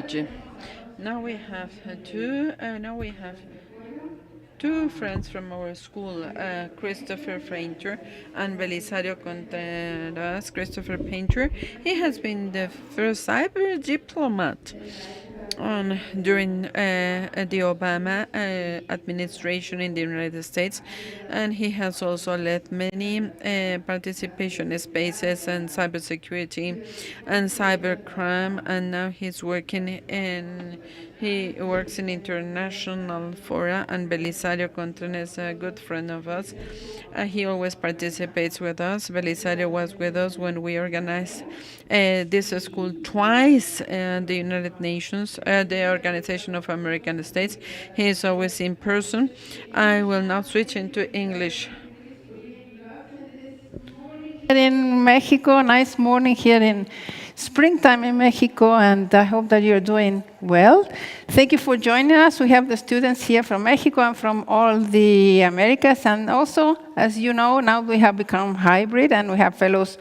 SSIG. Now we have two friends from our school, Christopher Painter and Belisario Contreras. Christopher Painter, he has been the first cyber diplomat during the Obama administration in the United States, and he has also led many participation spaces and cybersecurity and cybercrime, and now he works in international fora. And Belisario Contreras is a good friend of us. He always participates with us. Belisario was with us when we organized this school twice the United Nations, the Organization of American States. He is always in person. I will now switch into English. In Mexico, nice morning here in springtime in Mexico, and I hope that you're doing well. Thank you for joining us. We have the students here from Mexico and from all the Americas, and also, as you know, now we have become hybrid, and we have fellows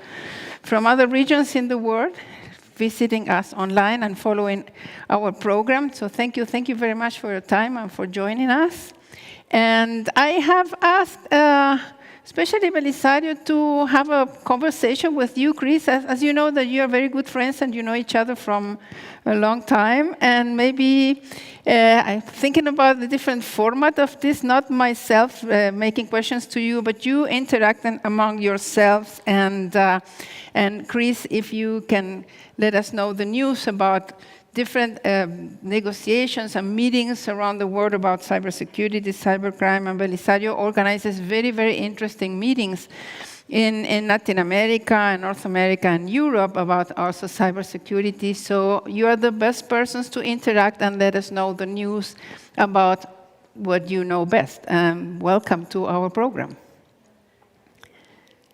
from other regions in the world visiting us online and following our program. So thank you very much for your time and for joining us. And I have asked especially Belisario to have a conversation with you, Chris. As you know that you are very good friends and you know each other from a long time. And maybe I'm thinking about the different format of this, not myself making questions to you, but you interacting among yourselves. And Chris, if you can let us know the news about different negotiations and meetings around the world about cybersecurity, cybercrime, and Belisario organizes very, very interesting meetings in Latin America and North America and Europe about also cybersecurity. So you are the best persons to interact and let us know the news about what you know best. Welcome to our program.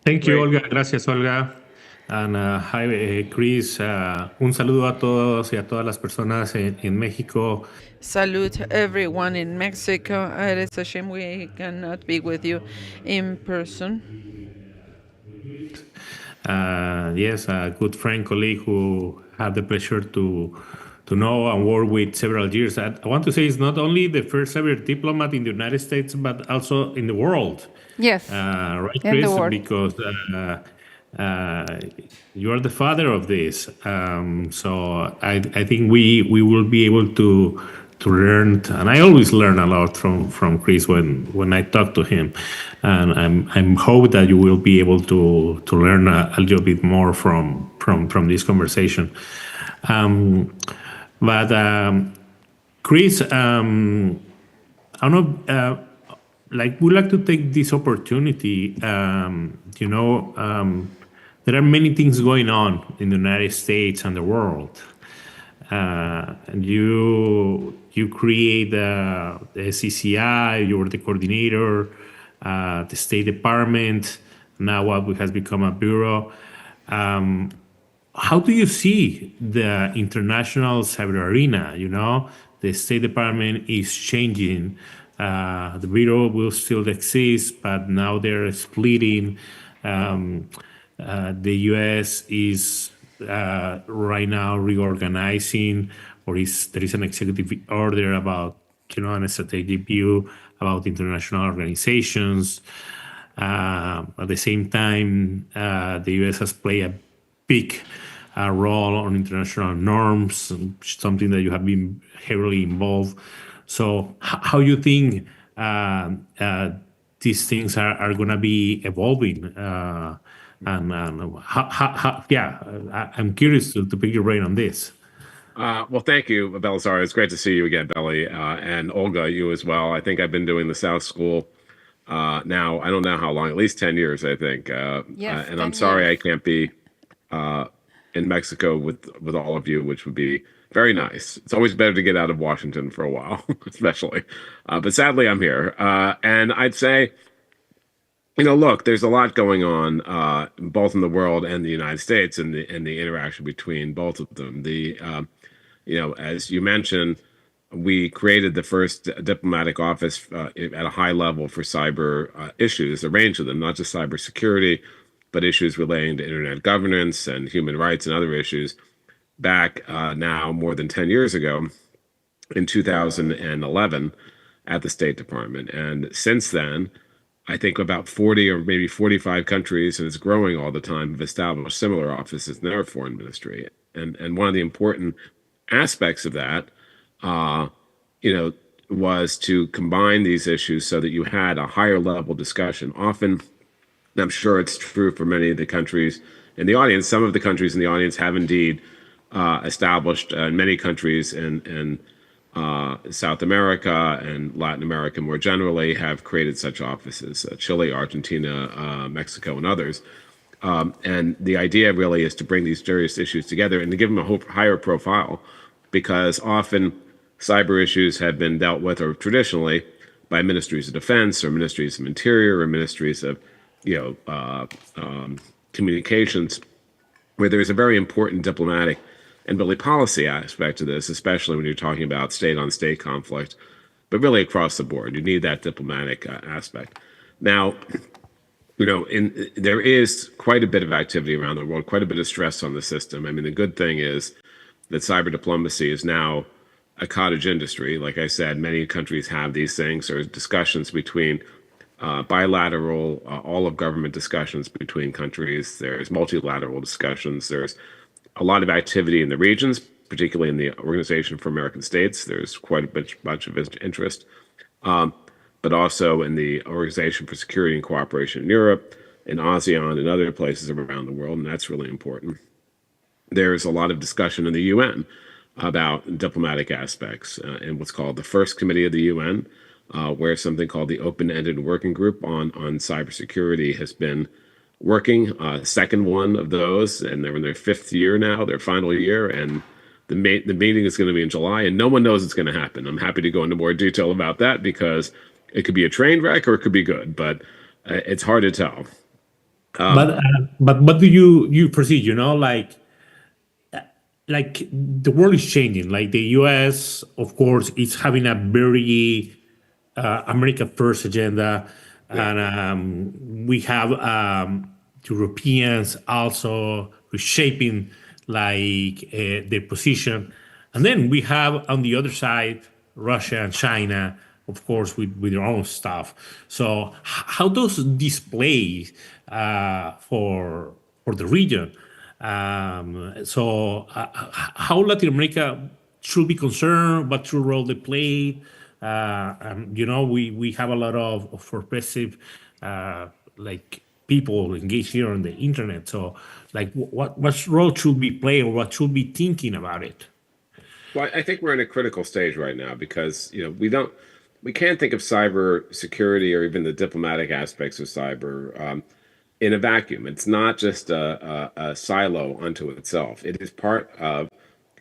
Thank you, Olga. Gracias, Olga. And hi, Chris. Un saludo a todos y a todas las personas en México. Salute everyone in Mexico. It is a shame we cannot be with you in person. Yes, a good friend, colleague who had the pleasure to know and work with several years. I want to say it's not only the first ever diplomat in the United States, but also in the world. Yes, right, in Chris? the world. Because you are the father of this. So I think we will be able to learn, and I always learn a lot from Chris when I talk to him, and I'm hope that you will be able to learn a little bit more from this conversation. But Chris, I don't know, we'd like to take this opportunity. There are many things going on in the United States and the world. And you create the SSIG, you were the coordinator, the State Department, now what has become a bureau. How do you see the international cyber arena? The State Department is changing. The bureau will still exist, but now they're splitting. The U.S. is right now reorganizing, or there is an executive order about, a strategic view about international organizations. At the same time, the U.S. has played a big role on international norms, something that you have been heavily involved. So how you think these things are going to be evolving? And I'm curious to pick your brain on this. Well, thank you, Belisario. It's great to see you again, Belly, and Olga, you as well. I think I've been doing the South School now, I don't know how long, at least 10 years, I think. Yes, and I'm sorry I can't be in Mexico with all of you, which would be very nice. It's always better to get out of Washington for a while, especially. But sadly, I'm here. And I'd say, look, there's a lot going on, both in the world and the United States, and the interaction between both of them. As you mentioned, we created the first diplomatic office at a high level for cyber issues, a range of them, not just cybersecurity, but issues relating to internet governance and human rights and other issues. back now more than 10 years ago in 2011 at the State Department. And since then, I think about 40 or maybe 45 countries, and it's growing all the time, have established similar offices in their foreign ministry. And one of the important aspects of that, you know, was to combine these issues so that you had a higher level discussion. Often, I'm sure it's true for many of the countries in the audience. Some of the countries in the audience have indeed established, many countries in South America and Latin America more generally have created such offices, Chile, Argentina, Mexico, and others. And the idea really is to bring these various issues together and to give them a higher profile, because often cyber issues have been dealt with, or traditionally, by ministries of defense or ministries of interior or ministries of, communications, where there's a very important diplomatic and really policy aspect to this, especially when you're talking about state-on-state conflict, but really across the board. You need that diplomatic aspect. Now, there is quite a bit of activity around the world, quite a bit of stress on the system. I mean, the good thing is that cyber diplomacy is now a cottage industry. Like I said, many countries have these things. There's discussions between bilateral, all of government discussions between countries. There's multilateral discussions. There's a lot of activity in the regions, particularly in the Organization for American States. There's quite a bunch of interest, but also in the Organization for Security and Cooperation in Europe, in ASEAN, and other places around the world, and that's really important. There's a lot of discussion in the UN about diplomatic aspects in what's called the First Committee of the UN, where something called the Open-Ended Working Group on Cybersecurity has been working. Second one of those, and they're in their fifth year now, their final year, and the meeting is going to be in July, and no one knows it's going to happen. I'm happy to go into more detail about that because it could be a train wreck or it could be good, but it's hard to tell. But what do you foresee? Like the world is changing. Like the U.S., of course, is having a very America First agenda, and we have Europeans also reshaping like their position, and then we have on the other side Russia and China, of course, with their own stuff. So how does this play for the region? How Latin America should be concerned? What true role they play? We have a lot of progressive like people engaged here on the internet. So, like, what role should we play, or what should we be thinking about it? Well, I think we're in a critical stage right now because we can't think of cyber security or even the diplomatic aspects of cyber in a vacuum. It's not just a silo unto itself. It is part of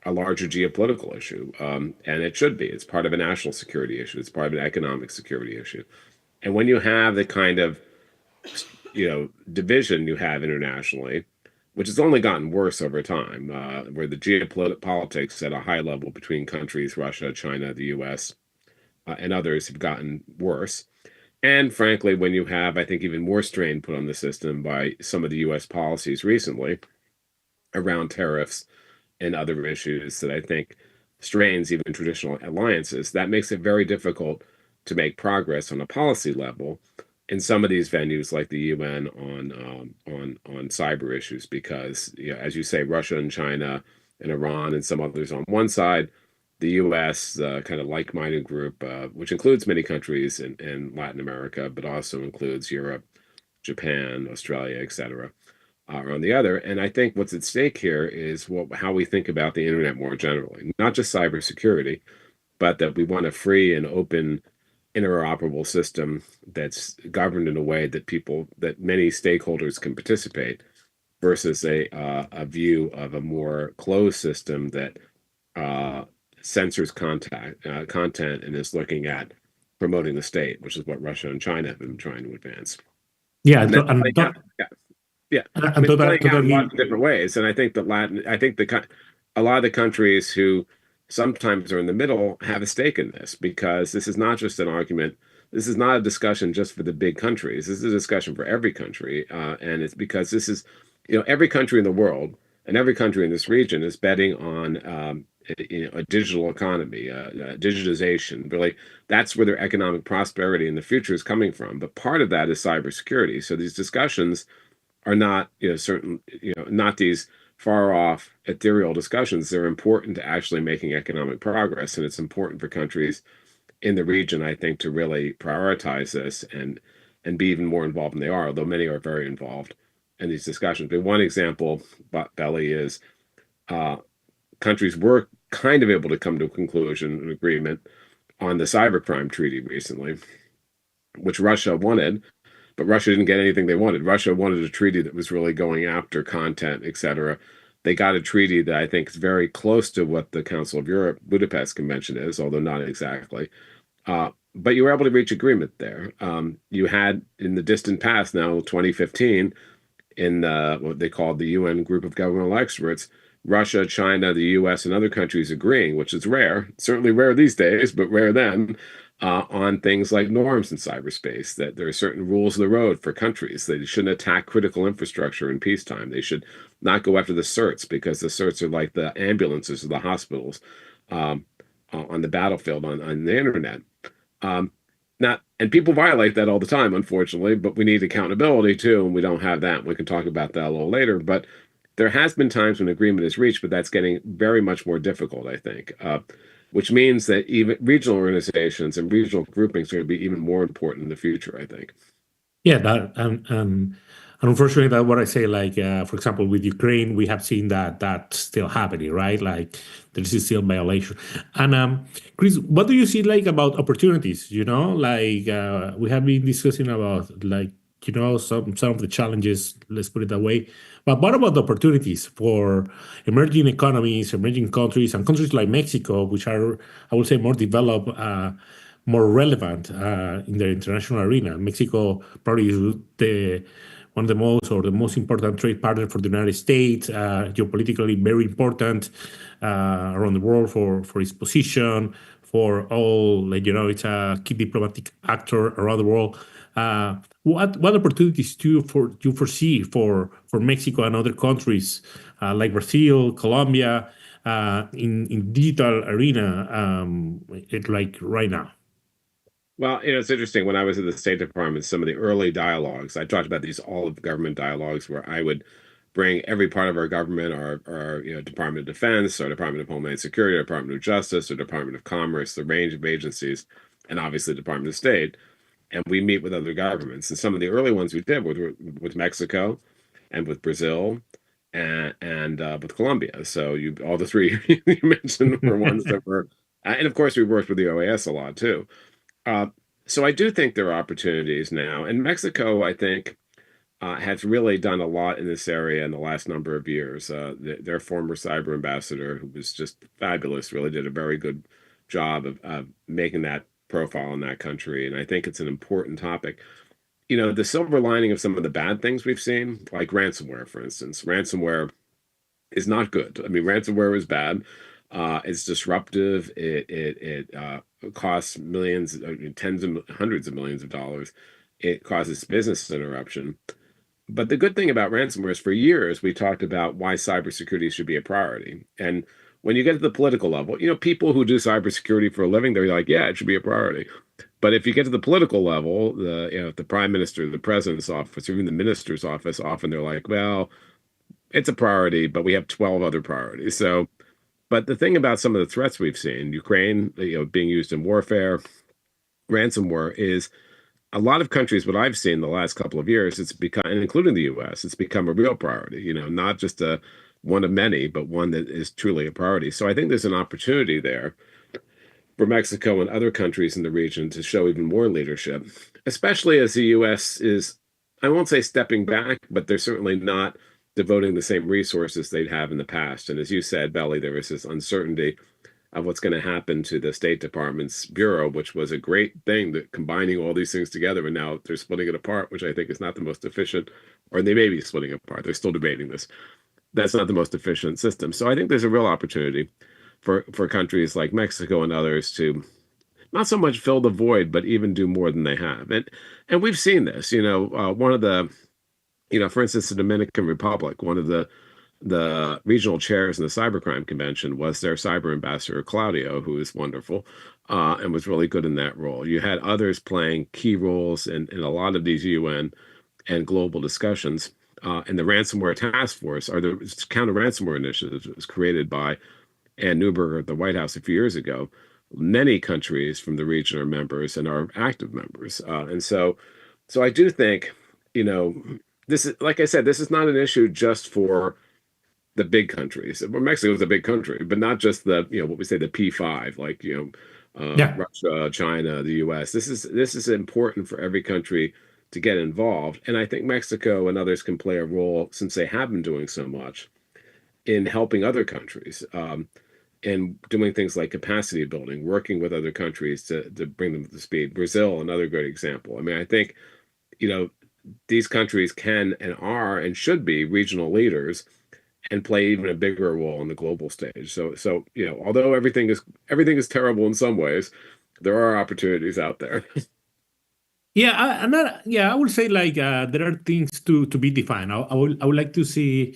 a larger geopolitical issue, and it should be. It's part of a national security issue. It's part of an economic security issue. And when you have the kind of division you have internationally, which has only gotten worse over time, where the geopolitics at a high level between countries, Russia, China, the U.S., and others have gotten worse. And frankly, when you have, I think, even more strain put on the system by some of the U.S. policies recently around tariffs and other issues that I think strains even traditional alliances, that makes it very difficult to make progress on a policy level in some of these venues like the UN on cyber issues, because as you say, Russia and China and Iran and some others on one side, the U.S. Kind of like-minded group, which includes many countries in Latin America, but also includes Europe, Japan, Australia, etc., are on the other. And I think what's at stake here is how we think about the internet more generally, not just cybersecurity, but that we want a free and open, interoperable system that's governed in a way that many stakeholders can participate, versus a view of a more closed system that censors content and is looking at promoting the state, which is what Russia and China have been trying to advance. Yeah, And I mean, playing out in lots of different ways. And I think that a lot of the countries who sometimes are in the middle have a stake in this, because this is not just an argument. This is not a discussion just for the big countries. This is a discussion for every country, and it's because this is, every country in the world, and every country in this region is betting on a digital economy, digitization. Really, that's where their economic prosperity in the future is coming from. But part of that is cybersecurity. So these discussions are not, not these far off ethereal discussions. They're important to actually making economic progress, and it's important for countries in the region, I think, to really prioritize this and be even more involved than they are, although many are very involved in these discussions. But one example, Belly, is countries were kind of able to come to a conclusion, an agreement on the cybercrime treaty recently, which Russia wanted, but Russia didn't get anything they wanted. Russia wanted a treaty that was really going after content, et cetera. They got a treaty that I think is very close to what the Council of Europe Budapest Convention is, although not exactly. But you were able to reach agreement there. You had in the distant past, now 2015, in what they called the UN Group of Governmental Experts, Russia, China, the US, and other countries agreeing, which is rare, certainly rare these days, but rare then, on things like norms in cyberspace, that there are certain rules of the road for countries. They shouldn't attack critical infrastructure in peacetime. They should not go after the certs, because the certs are like the ambulances or the hospitals on the battlefield on the internet. And people violate that all the time, unfortunately, but we need accountability too, and we don't have that. We can talk about that a little later, but there has been times when agreement is reached, but that's getting very much more difficult, I think, which means that even regional organizations and regional groupings are going to be even more important in the future, I think. Yeah, that and unfortunately, that's what I say. Like, for example, with Ukraine, we have seen that that's still happening, right? Like, there is still violation. And Chris, what do you see like about opportunities? Like we have been discussing about like some of the challenges. Let's put it that way. But what about the opportunities for emerging economies, emerging countries, and countries like Mexico, which are, I would say, more developed, more relevant in the international arena? Mexico probably is one of the most or the most important trade partner for the United States, geopolitically very important around the world for its position, for all, like, it's a key diplomatic actor around the world. What opportunities do you foresee for Mexico and other countries like Brazil, Colombia, in digital arena, like right now? Well, it's interesting. When I was at the State Department, some of the early dialogues, I talked about these all of government dialogues, where I would bring every part of our government, our Department of Defense, our Department of Homeland Security, our Department of Justice, our Department of Commerce, the range of agencies, and obviously the Department of State. And we meet with other governments. And some of the early ones we did with Mexico and with Brazil and with Colombia. So all the three you mentioned were ones that were, and of course we worked with the OAS a lot too. So I do think there are opportunities now, and Mexico, I think, has really done a lot in this area in the last number of years. Their former cyber ambassador, who was just fabulous, really did a very good job of making that profile in that country, and I think it's an important topic. The silver lining of some of the bad things we've seen, like ransomware, for instance. Ransomware is not good. I mean, ransomware is bad. It's disruptive. It costs millions, tens of hundreds of millions of dollars. It causes business interruption. But the good thing about ransomware is, for years we talked about why cybersecurity should be a priority. And when you get to the political level, people who do cybersecurity for a living, they're like, yeah, it should be a priority. But if you get to the political level, the prime minister, the president's office, or even the minister's office, often they're like, well, it's a priority, but we have 12 other priorities. So, but the thing about some of the threats we've seen, Ukraine, being used in warfare, ransomware, is a lot of countries, what I've seen the last couple of years, it's become, and including the US, it's become a real priority, not just one of many, but one that is truly a priority. So I think there's an opportunity there for Mexico and other countries in the region to show even more leadership, especially as the US is, I won't say stepping back, but they're certainly not devoting the same resources they'd have in the past. And as you said, Belly, there is this uncertainty of what's going to happen to the State Department's bureau, which was a great thing, that combining all these things together, and now they're splitting it apart, which I think is not the most efficient, or they may be splitting it apart. They're still debating this. That's not the most efficient system. So I think there's a real opportunity for countries like Mexico and others to not so much fill the void, but even do more than they have. And we've seen this, one of the, for instance, the Dominican Republic, one of the the regional chairs in the cybercrime convention was their cyber ambassador, Claudio, who is wonderful, and was really good in that role. You had others playing key roles in a lot of these UN and global discussions. And the ransomware task force, or the counter ransomware initiative, was created by Ann Neuberger at the White House a few years ago. Many countries from the region are members and are active members. So I do think, you know, this is, like I said, this is not an issue just for the big countries. Well, Mexico is a big country, but not just the, what we say the P5, like, Yeah. Russia, China, the US. This is important for every country to get involved. And I think Mexico and others can play a role, since they have been doing so much, in helping other countries, and doing things like capacity building, working with other countries to bring them to speed. Brazil, another great example. I mean, I think, these countries can and are and should be regional leaders and play even a bigger role on the global stage. So although everything is terrible in some ways, there are opportunities out there. Yeah, I would say like there are things to be defined. I would like to see.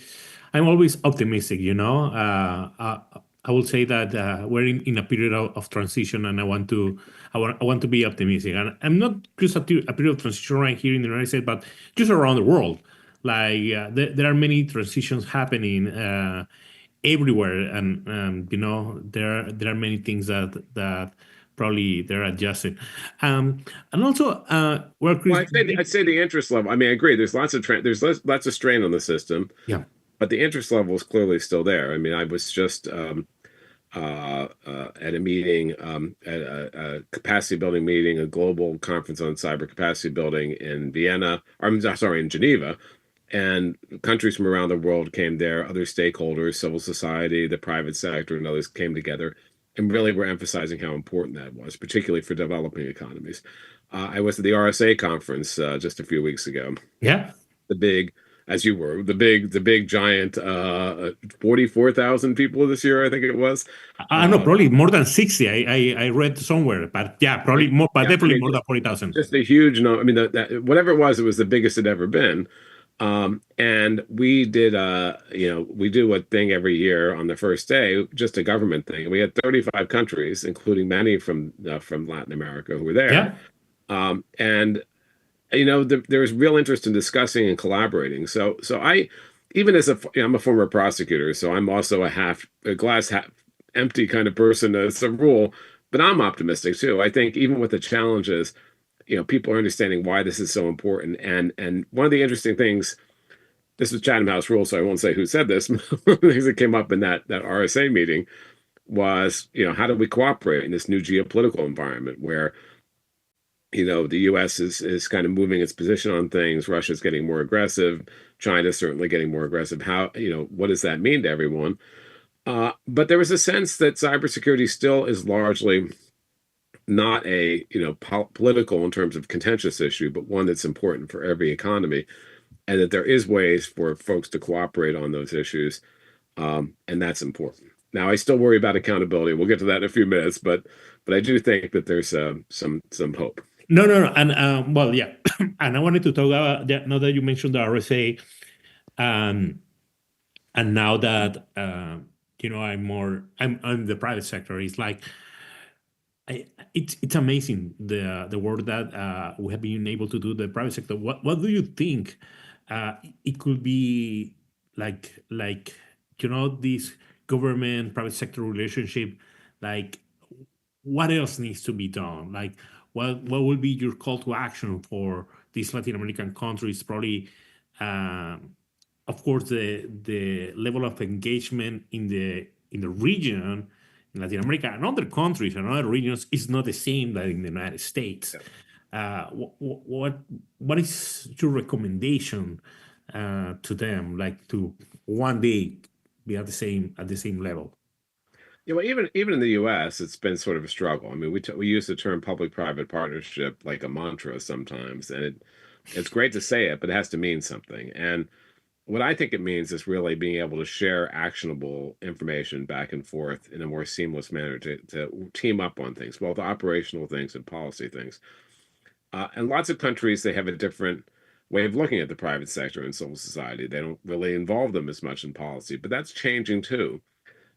I'm always optimistic, you know. I would say that we're in a period of transition, and I want to be optimistic. And I'm not just a period of transition right here in the United States, but just around the world. Like there are many transitions happening everywhere, and there are many things that probably they're adjusting. And also, Well, I'd say the interest level. I mean, I agree. There's lots of strain on the system, yeah, but the interest level is clearly still there. I mean, I was just at a meeting, at a capacity building meeting, a global conference on cyber capacity building in Vienna, or I'm sorry, in Geneva, and countries from around the world came there. Other stakeholders, civil society, the private sector, and others came together, and really were emphasizing how important that was, particularly for developing economies. I was at the RSA conference just a few weeks ago. yeah. The big, as you were, the big giant 44,000 people this year, I think it was. I know, probably more than 60. I read somewhere, but yeah, probably more, but Yeah, definitely more than 40,000. Just a huge number. I mean, whatever it was the biggest it ever been. And we did we do a thing every year on the first day, just a government thing. We had 35 countries, including many from Latin America, who were there. Yeah, And there was real interest in discussing and collaborating. So I, even as I'm a former prosecutor, so I'm also a glass half empty kind of person as a rule, but I'm optimistic too. I think even with the challenges, people are understanding why this is so important. And one of the interesting things, this was Chatham House rule, so I won't say who said this, one of the things that came up in that RSA meeting was, how do we cooperate in this new geopolitical environment where the U.S. is kind of moving its position on things. Russia's getting more aggressive. China's certainly getting more aggressive. How, what does that mean to everyone? But there was a sense that cybersecurity still is largely not a, political in terms of contentious issue, but one that's important for every economy, and that there is ways for folks to cooperate on those issues, and that's important. Now, I still worry about accountability. We'll get to that in a few minutes, but I do think that there's some hope. no, and well, yeah, and I wanted to talk about that now that you mentioned the RSA, and now that I'm in the private sector. It's like it's amazing the work that we have been able to do the private sector. What do you think it could be like this government private sector relationship, like what else needs to be done? Like what will be your call to action for these Latin American countries? Probably of course the level of engagement in the region in Latin America and other countries and other regions is not the same that in the United States. What is your recommendation to them, like to one day be at the same level? Yeah, well, even in the U.S., it's been sort of a struggle. I mean, we use the term public-private partnership like a mantra sometimes, and it's great to say it, but it has to mean something. And what I think it means is really being able to share actionable information back and forth in a more seamless manner to team up on things, both operational things and policy things. And lots of countries, they have a different way of looking at the private sector and civil society. They don't really involve them as much in policy, but that's changing too.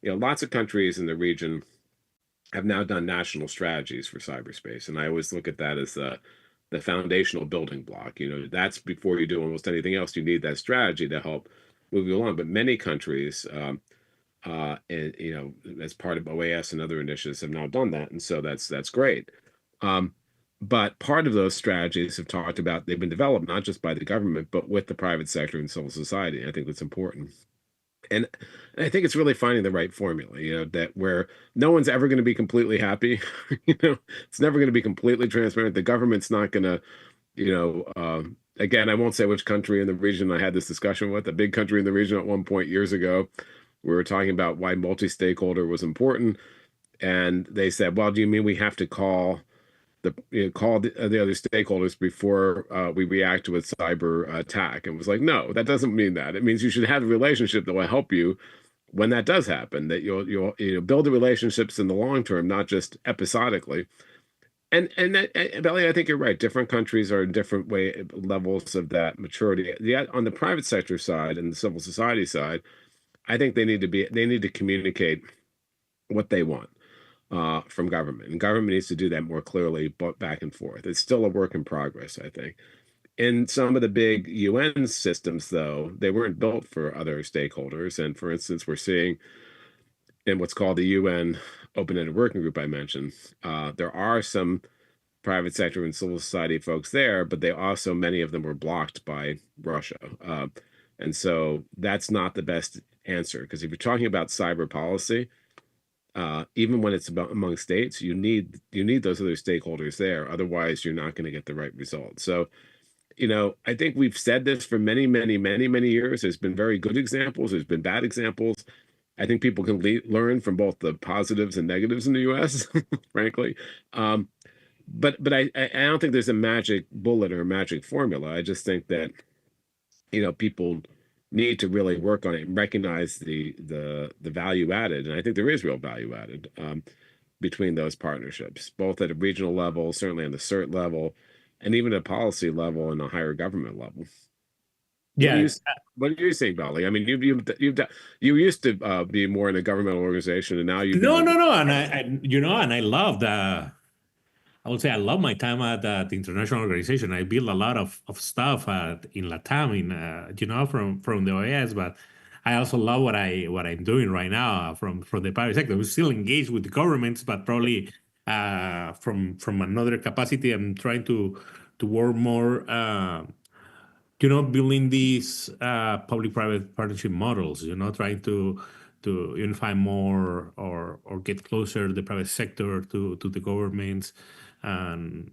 Lots of countries in the region have now done national strategies for cyberspace, and I always look at that as the foundational building block. That's before you do almost anything else. You need that strategy to help move you along. But many countries, and as part of OAS and other initiatives, have now done that, and so that's great. But part of those strategies have talked about, they've been developed not just by the government, but with the private sector and civil society. I think that's important. And I think it's really finding the right formula, that where no one's ever going to be completely happy. It's never going to be completely transparent. The government's not going to, again, I won't say which country in the region I had this discussion with, a big country in the region at one point years ago. We were talking about why multi-stakeholder was important. And they said, well, do you mean we have to call the other stakeholders before we react to a cyber attack? And it was like, no, that doesn't mean that. It means you should have a relationship that will help you when that does happen, that you'll build the relationships in the long term, not just episodically. And Belly, I think you're right. Different countries are in different levels of that maturity. Yet on the private sector side and the civil society side, I think they need to communicate what they want from government, and government needs to do that more clearly, but back and forth. It's still a work in progress, I think. In some of the big UN systems, though, they weren't built for other stakeholders. And for instance, we're seeing in what's called the UN Open-Ended Working Group I mentioned, there are some private sector and civil society folks there, but many of them were blocked by Russia. And so that's not the best answer, because if you're talking about cyber policy, even when it's about among states, you need those other stakeholders there. Otherwise, you're not going to get the right result. So, I think we've said this for many, many, many, many years. There's been very good examples. There's been bad examples. I think people can learn from both the positives and negatives in the U.S., frankly. But I don't think there's a magic bullet or a magic formula. I just think that, people need to really work on it and recognize the value added. And I think there is real value added between those partnerships, both at a regional level, certainly on the CERT level, and even at a policy level and a higher government level. Yeah. What are you saying, Bali? I mean, you used to be more in a governmental organization, and now you No. And I love that. I would say I love my time at the international organization. I built a lot of stuff in LATAM, from the OAS, but I also love what I'm doing right now from the private sector. We're still engaged with the governments, but probably from another capacity. I'm trying to work more, building these public-private partnership models. Trying to unify more or get closer the private sector to the governments, and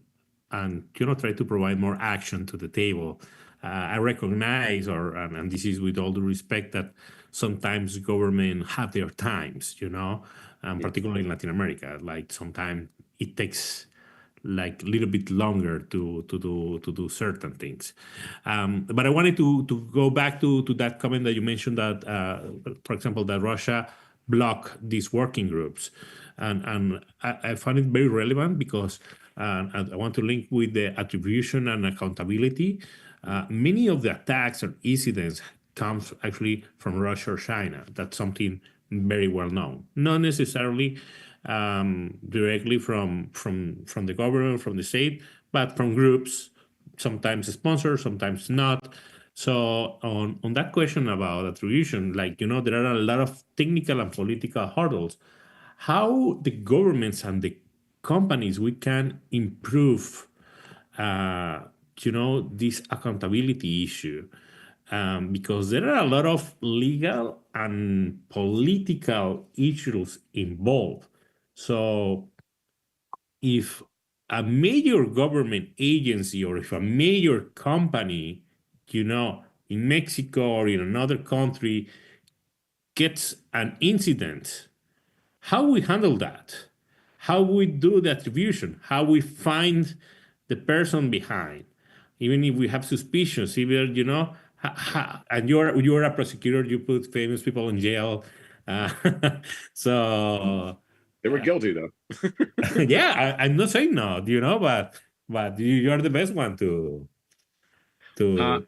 try to provide more action to the table. I recognize, and this is with all due respect, that sometimes government have their times, particularly in Latin America. Like sometimes it takes like a little bit longer to do certain things. But I wanted to go back to that comment that you mentioned, that, for example, that Russia blocked these working groups. And I find it very relevant because I want to link with the attribution and accountability. Many of the attacks or incidents comes actually from Russia or China. That's something very well known. Not necessarily directly from the government, from the state, but from groups, sometimes sponsored, sometimes not. So on that question about attribution, there are a lot of technical and political hurdles. How the governments and the companies we can improve, this accountability issue, because there are a lot of legal and political issues involved. So if a major government agency or if a major company, in Mexico or in another country gets an incident, how we handle that? How we do the attribution? How we find the person behind? Even if we have suspicions, even, and you're a prosecutor, you put famous people in jail. So they were guilty, though. yeah, I'm not saying no, but you're the best one to. to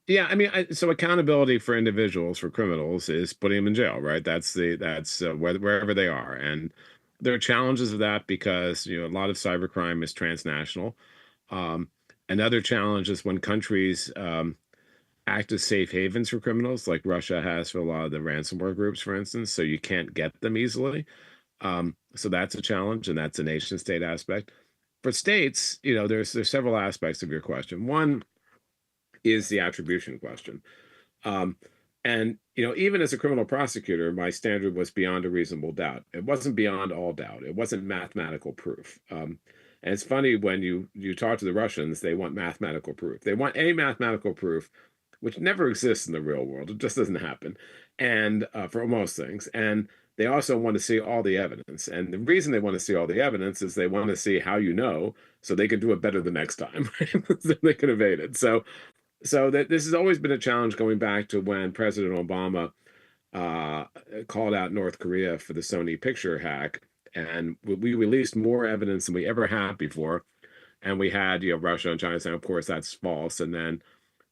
Yeah, I mean, so accountability for individuals, for criminals, is putting them in jail, right? That's wherever they are, and there are challenges of that because a lot of cybercrime is transnational. Um, Another challenge is when countries act as safe havens for criminals, like Russia has for a lot of the ransomware groups, for instance. So you can't get them easily. So that's a challenge, and that's a nation state aspect. For states, there's several aspects of your question. One is the attribution question. Um, and even as a criminal prosecutor, my standard was beyond a reasonable doubt. It wasn't beyond all doubt. It wasn't mathematical proof. And it's funny when you talk to the Russians, they want mathematical proof. They want a mathematical proof, which never exists in the real world. It just doesn't happen, and for most things. And they also want to see all the evidence. And the reason they want to see all the evidence is they want to see how so they can do it better the next time. So they can evade it. So that this has always been a challenge going back to when President Obama called out North Korea for the Sony picture hack, and we released more evidence than we ever had before. And we had Russia and China saying, of course, that's false. And then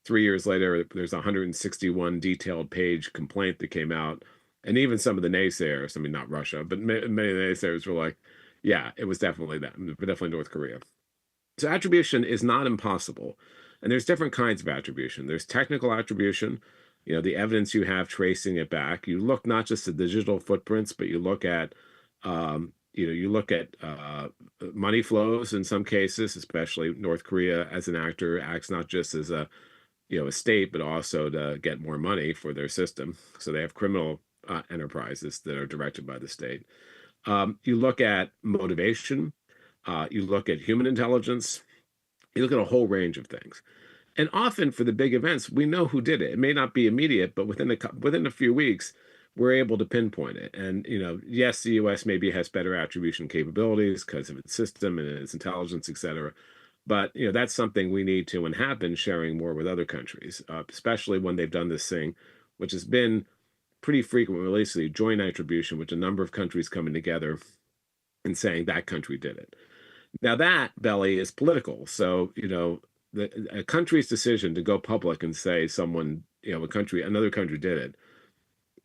3 years later, there's a 161 detailed page complaint that came out, and even some of the naysayers, I mean, not Russia, but many of the naysayers were like, yeah, it was definitely them, definitely North Korea. So attribution is not impossible. And there's different kinds of attribution. There's technical attribution, the evidence you have tracing it back. You look not just at the digital footprints, but you look at, money flows in some cases, especially North Korea as an actor acts not just as a state, but also to get more money for their system. So they have criminal enterprises that are directed by the state. You look at motivation. You look at human intelligence. You look at a whole range of things. And often for the big events, we know who did it. It may not be immediate, but within a few weeks, we're able to pinpoint it. And yes, the U.S. maybe has better attribution capabilities because of its system and its intelligence, et cetera. But that's something we need to and have been sharing more with other countries, especially when they've done this thing, which has been pretty frequent, recently, joint attribution, which a number of countries coming together and saying that country did it. Now that, Belly, is political. So a country's decision to go public and say another country did it,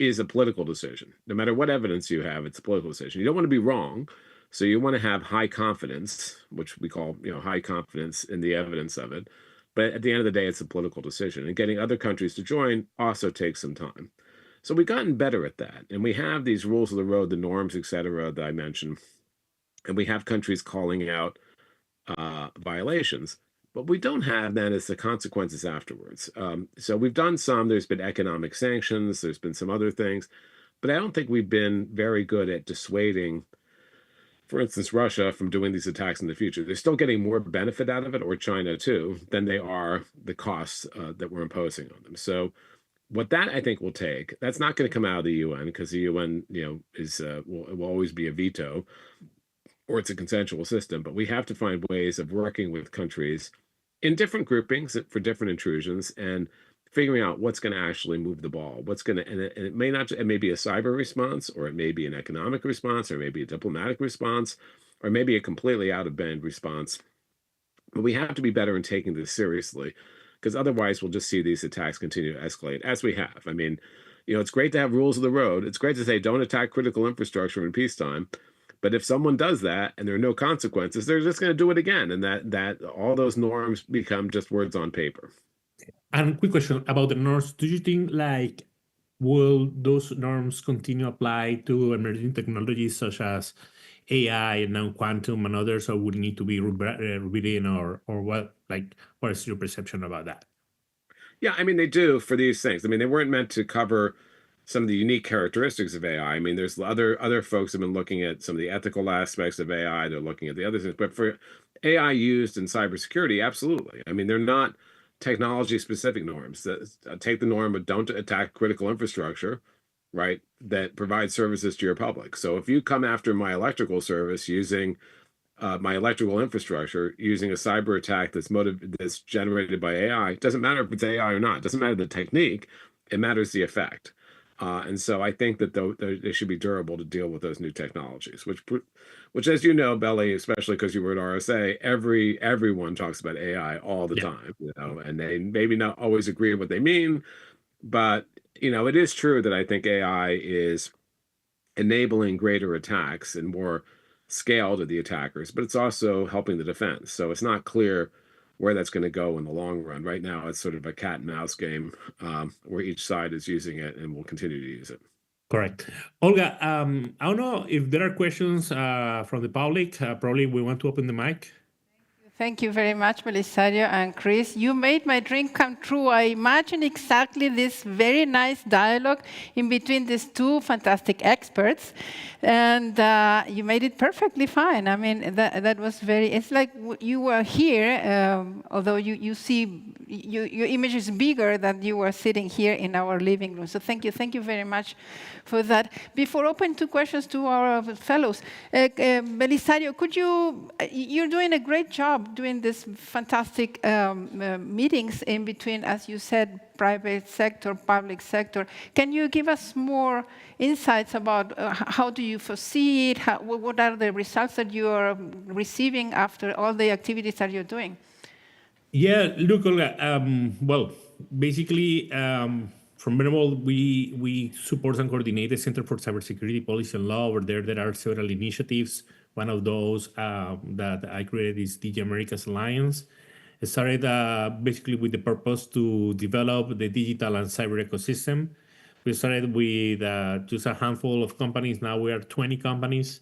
is a political decision. No matter what evidence you have, it's a political decision. You don't want to be wrong. So you want to have high confidence, which we call, high confidence in the evidence of it. But at the end of the day, it's a political decision. And getting other countries to join also takes some time. So we've gotten better at that. And we have these rules of the road, the norms, et cetera, that I mentioned. And we have countries calling out violations. But we don't have that as the consequences afterwards. So we've done some. There's been economic sanctions. There's been some other things. But I don't think we've been very good at dissuading, for instance, Russia from doing these attacks in the future. They're still getting more benefit out of it, or China too, than they are the costs that we're imposing on them. So what that I think will take, that's not going to come out of the UN, because the UN, will always be a veto, or it's a consensual system. But we have to find ways of working with countries in different groupings for different intrusions and figuring out what's going to actually move the ball. And it may not, it may be a cyber response, or it may be an economic response, or maybe a diplomatic response, or maybe a completely out of band response. But we have to be better in taking this seriously, because otherwise we'll just see these attacks continue to escalate, as we have. I mean, it's great to have rules of the road. It's great to say don't attack critical infrastructure in peacetime. But if someone does that and there are no consequences, they're just going to do it again. And that all those norms become just words on paper. And quick question about the norms. Do you think will those norms continue to apply to emerging technologies such as AI and now quantum and others, or would it need to be rewritten, or what? What is your perception about that? Yeah, I mean, they do for these things. I mean, they weren't meant to cover some of the unique characteristics of AI. I mean, there's other folks have been looking at some of the ethical aspects of AI. They're looking at the other things. But for AI used in cybersecurity, absolutely. I mean, they're not technology-specific norms. Take the norm of don't attack critical infrastructure, right, that provides services to your public. So if you come after my electrical service using my electrical infrastructure, using a cyber attack that's generated by AI, it doesn't matter if it's AI or not. It doesn't matter the technique. It matters the effect. And so I think that they should be durable to deal with those new technologies, which, as you know, Belly, especially because you were at RSA, everyone talks about AI all the Yeah, time, and they maybe not always agree with what they mean, but it is true that I think AI is enabling greater attacks and more scale to the attackers, but it's also helping the defense. So it's not clear where that's going to go in the long run. Right now, it's sort of a cat and mouse game where each side is using it and will continue to use it. correct. Olga, I don't know if there are questions from the public. Probably we want to open the mic. Thank you very much, Belisario and Chris. You made my dream come true. I imagine exactly this very nice dialogue in between these two fantastic experts, and you made it perfectly fine. I mean, that was it's like you were here, although you see, your image is bigger than you were sitting here in our living room. So thank you very much for that. Before open to questions to our fellows, Belisario, you're doing a great job doing this fantastic meetings in between, as you said, private sector, public sector. Can you give us more insights about how do you foresee it? What are the results that you are receiving after all the activities that you're doing? Yeah, look, Olga. Well, basically, from Venerable, we support and coordinate the Center for Cybersecurity Policy and Law. Over there are several initiatives. One of those that I created is DG Americas Alliance. It started basically with the purpose to develop the digital and cyber ecosystem. We started with just a handful of companies. Now we are 20 companies.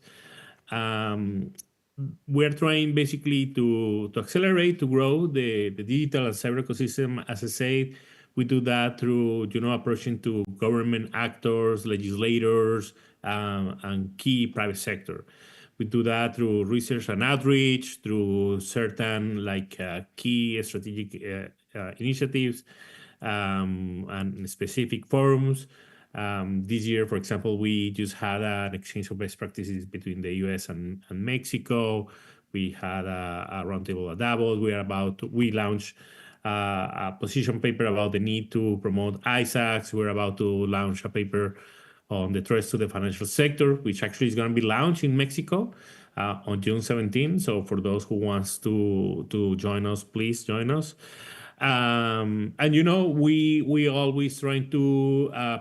We're trying basically to accelerate, to grow the digital and cyber ecosystem. As I said, we do that through approaching to government actors, legislators, and key private sector. We do that through research and outreach, through certain key strategic initiatives and specific forums. This year, for example, we just had an exchange of best practices between the US and Mexico. We had a roundtable at Davos. We launched a position paper about the need to promote ISACs. We're about to launch a paper on the threats to the financial sector, which actually is going to be launched in Mexico on June 17. So for those who wants to join us, please join us. And we always trying to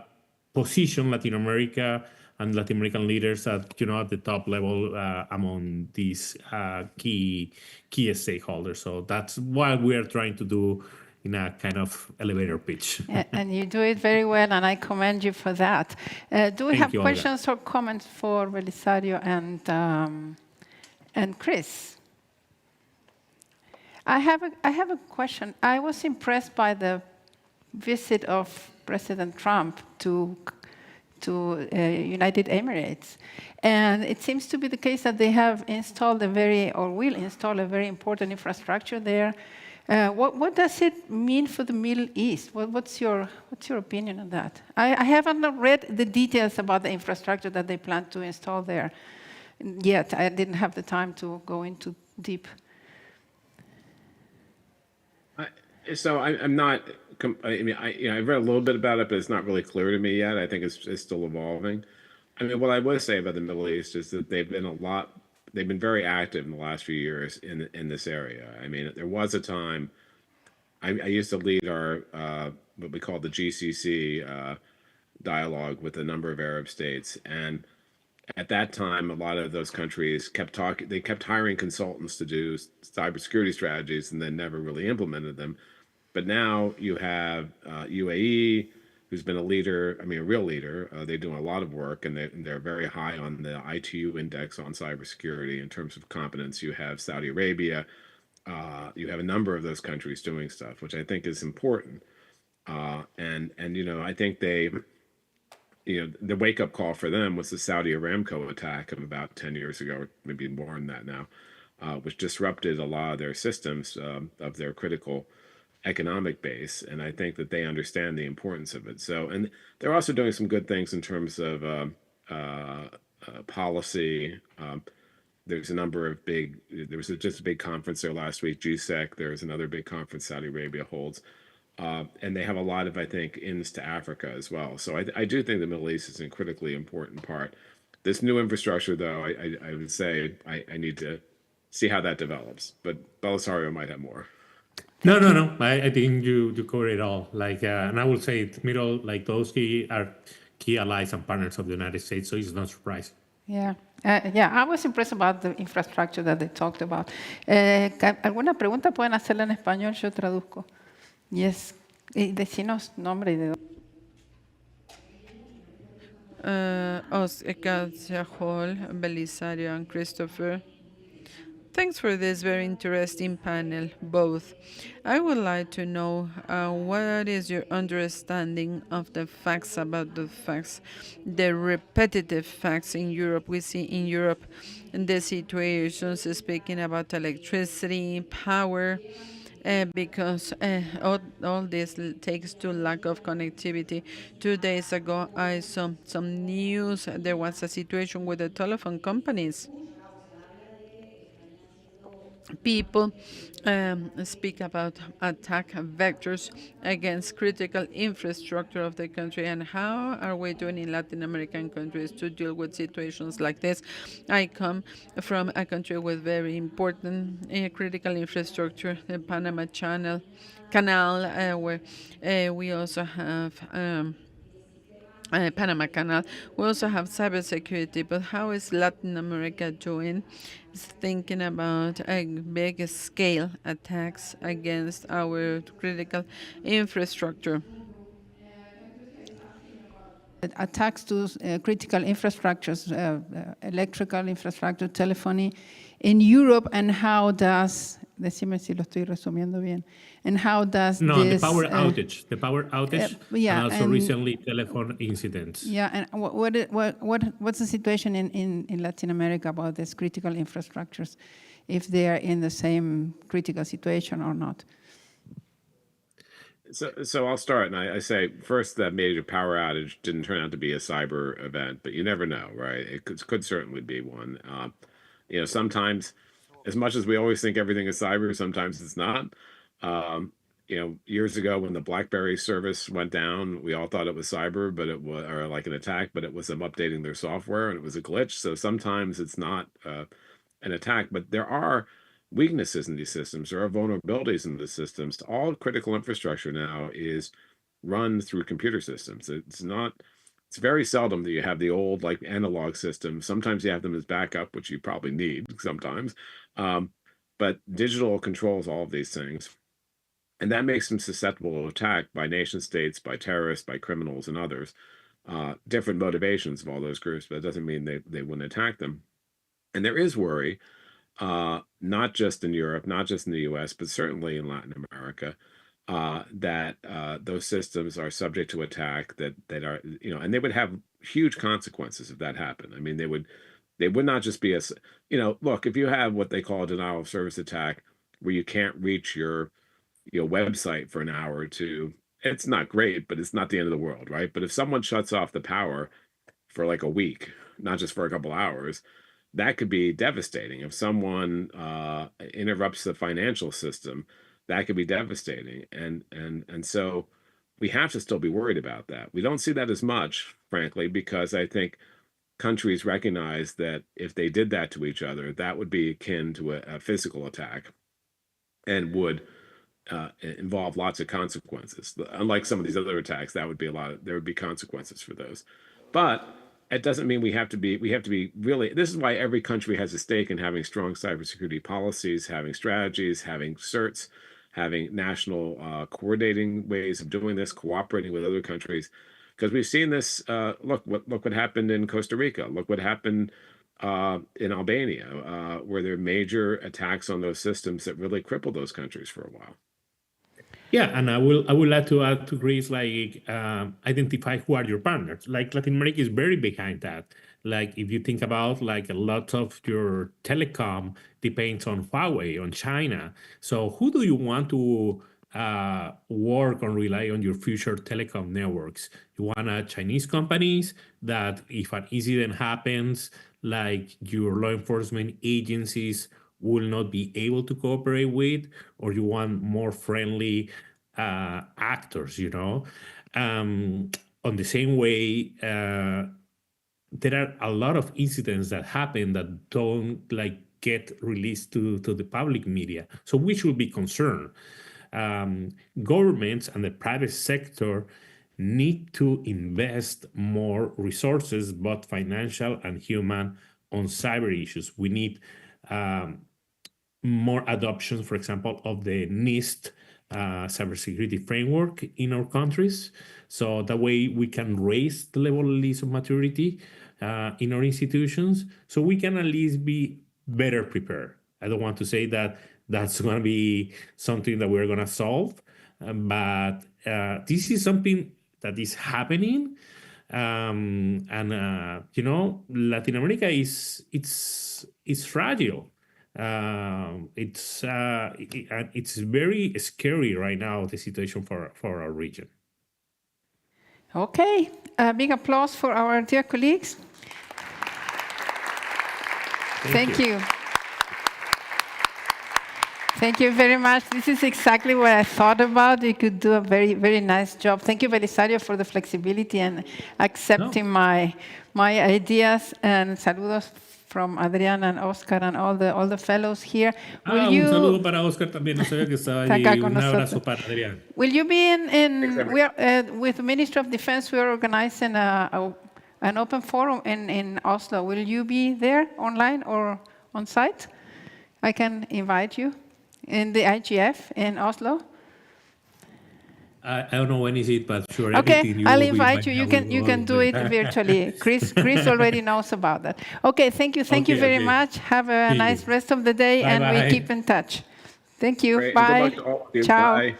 position Latin America and Latin American leaders at the top level among these key stakeholders. So that's what we are trying to do in a kind of elevator pitch. And you do it very well, and I commend you for that. Do we have questions or comments for Belisario and Chris? I have a question. I was impressed by the visit of President Trump to United Emirates. And it seems to be the case that they have installed will install a very important infrastructure there. What does it mean for the Middle East? What's your opinion on that? I haven't read the details about the infrastructure that they plan to install there yet. I didn't have the time to go into deep. I'm not. I mean, I've read a little bit about it, but it's not really clear to me yet. I think it's still evolving. I mean, what I would say about the Middle East is that they've been very active in the last few years in this area. I mean, there was a time I used to lead our what we call the GCC dialogue with a number of Arab states, and at that time, a lot of those countries kept hiring consultants to do cybersecurity strategies and then never really implemented them. But now you have UAE, who's been a leader, a real leader. They're doing a lot of work, and they're very high on the ITU index on cybersecurity in terms of competence. You have Saudi Arabia. You have a number of those countries doing stuff, which I think is important. And I think the wake-up call for them was the Saudi Aramco attack of about 10 years ago, or maybe more than that now, which disrupted a lot of their systems of their critical economic base, and I think that they understand the importance of it. So, and they're also doing some good things in terms of policy. There's a number of just a big conference there last week, GSEC. There's another big conference Saudi Arabia holds. and they have a lot of, I think, ins to Africa as well. So I do think the Middle East is a critically important part. This new infrastructure, though, I would say I need to see how that develops. But Belisario might have more. No, Thank no, you. no. I think you covered it all. Like, and I will say, middle, like those are key allies and partners of the United States, so it's not surprising. Yeah. I was impressed about the infrastructure that they talked about. ¿Alguna pregunta pueden hacerla en español? Yo traduzco. Yes. Y decinos nombre y de dónde. Oscar Hall, Belisario, and Christopher. Thanks for this very interesting panel, both. I would like to know what is your understanding of the facts about the facts, the repetitive facts in Europe. We see in Europe the situations speaking about electricity, power, because all this takes to lack of connectivity. 2 days ago, I saw some news. There was a situation with the telephone companies. People speak about attack vectors against critical infrastructure of the country, and how are we doing in Latin American countries to deal with situations like this? I come from a country with very important critical infrastructure, the Panama Canal, where we also have Panama Canal. We also have cybersecurity, but how is Latin America doing? Is thinking about a big scale attacks against our critical infrastructure. Attacks to critical infrastructures, electrical infrastructure, telephony in Europe, and how does, decime si lo estoy resumiendo bien, and how does No, this... the power outage, yeah, and also and- recently telephone incidents. Yeah, and what's the situation in Latin America about these critical infrastructures, if they are in the same critical situation or not? So I'll start, and I say first that major power outage didn't turn out to be a cyber event, but you never know, right? It could certainly be one. Sometimes, as much as we always think everything is cyber, sometimes it's not. Years ago when the BlackBerry service went down, we all thought it was cyber, but it was, or like an attack, but it was them updating their software, and it was a glitch. So sometimes it's not an attack, but there are weaknesses in these systems. There are vulnerabilities in the systems. All critical infrastructure now is run through computer systems. It's very seldom that you have the old like analog system. Sometimes you have them as backup, which you probably need sometimes. But digital controls all of these things. And that makes them susceptible to attack by nation states, by terrorists, by criminals, and others. Different motivations of all those groups, but it doesn't mean they wouldn't attack them. And there is worry, not just in Europe, not just in the US, but certainly in Latin America, that those systems are subject to attack, that are, and they would have huge consequences if that happened. I mean, they would not just be look, if you have what they call a denial of service attack, where you can't reach your website for an hour or two, it's not great, but it's not the end of the world, right? But if someone shuts off the power for like a week, not just for a couple hours, that could be devastating. If someone interrupts the financial system, that could be devastating. And so we have to still be worried about that. We don't see that as much, frankly, because I think countries recognize that if they did that to each other, that would be akin to a physical attack and would involve lots of consequences. Unlike some of these other attacks, there would be consequences for those. But it doesn't mean we have to be really, this is why every country has a stake in having strong cybersecurity policies, having strategies, having certs, having national coordinating ways of doing this, cooperating with other countries. Because we've seen this, look what happened in Costa Rica, look what happened in Albania, where there are major attacks on those systems that really crippled those countries for a while. Yeah, and I would like to add to Greece, like identify who are your partners. Like Latin America is very behind that. Like if you think about like a lot of your telecom depends on Huawei, on China. So who do you want to work or rely on your future telecom networks? You want Chinese companies that if an incident happens, like your law enforcement agencies will not be able to cooperate with, or you want more friendly actors, on the same way, there are a lot of incidents that happen that don't get released to the public media. So we should be concerned. Governments and the private sector need to invest more resources, both financial and human, on cyber issues. We need more adoption, for example, of the NIST cybersecurity framework in our countries. So that way we can raise the level at least of maturity in our institutions, so we can at least be better prepared. I don't want to say that that's going to be something that we're going to solve, but this is something that is happening. Latin America it's fragile. It's very scary right now, the situation for our region. Okay, a big applause for our dear colleagues. Thank you. Thank you very much. This is exactly what I thought about. You could do a very, very nice job. Thank you, Belisario, for the flexibility and accepting my ideas. And saludos from Adrián and Oscar and all the fellows here. Un saludo para Oscar también. No sabía que estaba ahí. Un abrazo para Adrián. Will you be with the Ministry of Defense? We are organizing an open forum in Oslo. Will you be there online or on site? I can invite you in the IGF in Oslo. I don't know when is it, but sure. Okay, I'll invite you. You can do it virtually. Chris already knows about that. Okay, thank you very much. Have a nice rest of the day, and we keep in touch. Thank you. Great. Bye. Good luck to all of you. Ciao. Bye.